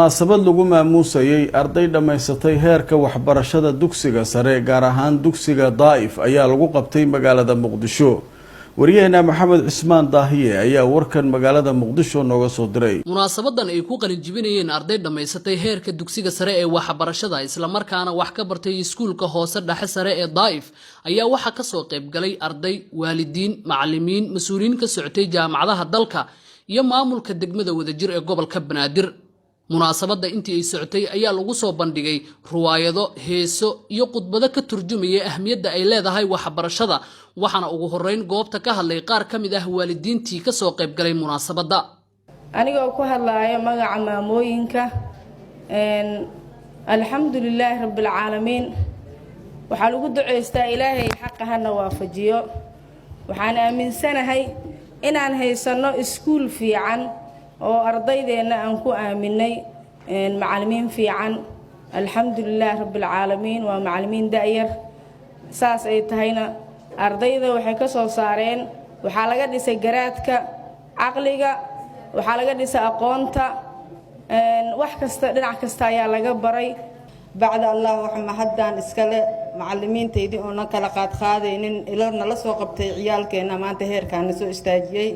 munaasabad lagu maamuusayay arday dhamaysatay heerka waxbarashada dugsiga sare gaar ahaan dugsiga Daa'if ayaa lagu qabtay magaalada Muqdisho. Wariyaheena Maxamed Cismaan Daahiye ayaa warkan magaalada Muqdisho nooga soo diray. Munaasabadan ay ku qalin jibinayeen arday dhamaysatay heerka dugsiga sare ee waxbarashada isla markaana wax ka bartay iskuulka hoose dhexe sare ee Daa'if ayaa waxa ka soo qayb galay arday, waalidiin, macallimiin, mas'uuliyiin ka socotay jaamacadaha dalka iyo maamulka degmada wadajir ee gobolka Banaadir. munaasabada intii ay socotay ayaa lagu soo bandhigay ruwaayado, heeso iyo khudbado ka turjumaya ahmiyadda ay leedahay waxbarashada waxaana ugu horeyn goobta ka hadlay qaar ka mid ah waalidiintii ka soo qayb galay munaasabada. anigoo ku hadlayo magaca maamooyinka alxamdulilaahi rabbil caalamiin waxa lagu duceystaa ilaahay xaqahana waafajiyo waxaan aaminsanahay inaan haysano iskuul fiican oo ardaydeena aan ku aaminay macallimiin fiican alxamdulillah rabbil caalamiin waa macallimiin da'yar saas ay tahayna ardayda waxay ka soo saareen waxa laga dhisay garaadka aqliga waxa laga dhisay aqoonta wax kasta dhinac kasta ayaa laga baray bacda allah waxa mahaddan iskale macallimiinteedii oo kala qaadaynin ilaa la soo qabtay ciyaalkeena maanta heerkaan soo istaajiyay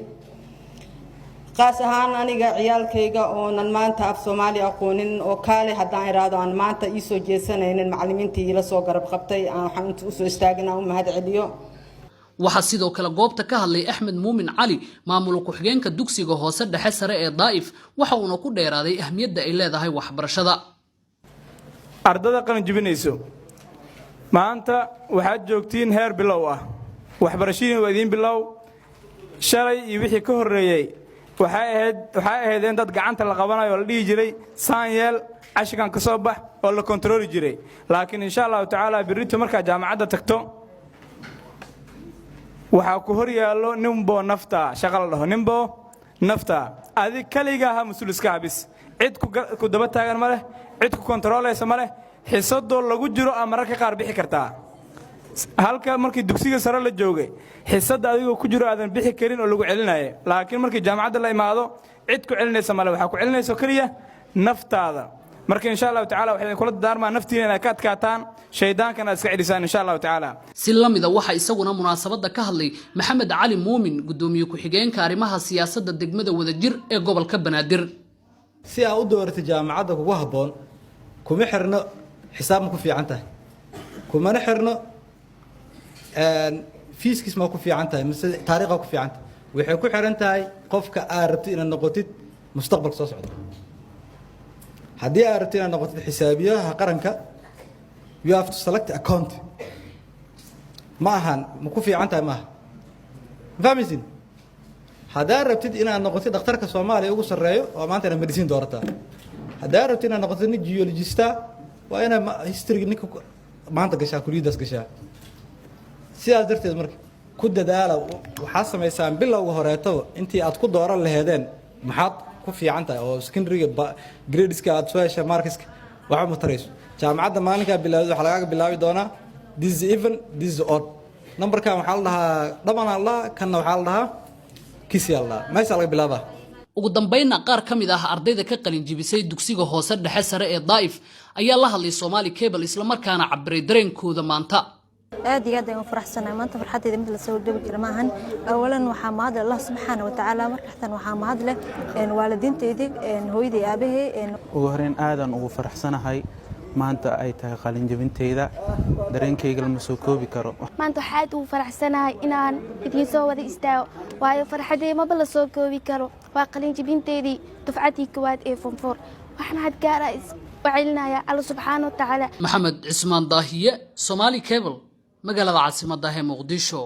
qaas ahaan aniga ciyaalkayga oo maanta af Soomaali aqoonin oo kaale haddaan iraado aan maanta ii soo jeesanaynin macallimiintii la soo garab qabtay waxaan u soo istaagnaa u mahad celiyo. waxa sidoo kale goobta ka hadlay Axmed Muumin Cali maamul ku xigeenka dugsiga hoose dhexe sare ee Daa'if waxa uu ku dheeraaday ahmiyadda ay leedahay waxbarashada. ardada qalin jibinayso maanta waxaad joogtiin heer bilow ah waxbarashadii waa idin bilow shalay iyo wixii ka horeeyay waxay ahaydeen dad gacanta la qabanayo la dhigi jiray saanyeel cashigan ka soo bax oo la kontrooli jiray laakiin insha Allah taala birrito marka jaamacadda tagto waxa ku hor yaalo nimbo nafta shaqal dhaho nimbo nafta adig kaliga ha mas'uuliska habis cid ku daba taagan ma leh cid ku kontroolaysa ma leh xiisado lagu jiro amarka qaar bixi kartaa halka markii dugsiga sare la joogay xiisada adigoo ku jiro aadan bixi karin oo lagu celinayo laakiin markii jaamacadda la imaado cid ku celinaysa ma leh waxa ku celinayso kaliya naftaada marka insha Allah taala waxay kula daarmaan naftiina ka adkaataan shaydaankana iska celisaan insha Allah taala. si lamida waxa isaguna munaasabada ka hadlay Maxamed Cali Muumin gudoomiye ku xigeenka arrimaha siyaasadda degmada wadajir ee gobolka Banaadir. si aad u dooratay jaamacadda kugu haboon kuma xirno xisaab ku fiican tahay kuma xirno fiiskis ma ku fiican tahay mise taariikhda ku fiican waxay ku xiran tahay qofka aad rabtid inaad noqotid mustaqbalka soo socda haddii aad rabtid inaad noqotid xisaabiyaha qaranka you have to select account ma ahan ma ku fiican tahay ma fahmaysin haddii aad rabtid inaad noqotid dhakhtarka Soomaaliya ugu sareeyo oo maanta inaad medicine doorataa haddii aad rabtid inaad noqotid geologist waa inaad history ninka maanta gashaa kuliyadaas gashaa sidaas darteed marka ku dadaala waxa sameeysan bilowga horeeto intii aad ku dooran lahaydeen maxaad ku fiican tahay oo secondary gradeska aad soo heshay markiska waxa ma tarayso jaamacadda maalinka bilowday waxa laga bilaabi doonaa this is even this is odd numberka waxa la dhahaa dhamaan Allah kana waxa la dhahaa kisi Allah meesha laga bilaabaa. ugu dambeynna qaar ka mid ah ardayda ka qalin jibisay dugsiga hoose dhexe sare ee Daa'if ayaa la hadlay Somali Cable isla markaana cabiray dareenkooda maanta. aad iyo aad ayaan faraxsanahay maanta farxadeeda mid la soo dhawi karo maahan awalan waxa mahad Allah subhanahu wa ta'ala markaan waxa mahad leh waalidiinteedii hooyadii aabahay ugu horeen aadan ugu faraxsanahay maanta ay tahay qalin jibinteeda dareenkayga lama soo koobi karo maanta waxaad ugu faraxsanahay inaan idin soo wada istaago waayo farxadeeda ma la soo koobi karo waa qalin jibinteedii dufcadii koowaad ee form 4 waxaan had gaara وعلنا الله سبحانه وتعالى. محمد عثمان داهية Somali Cable magaalada caasimadda ee Muqdisho.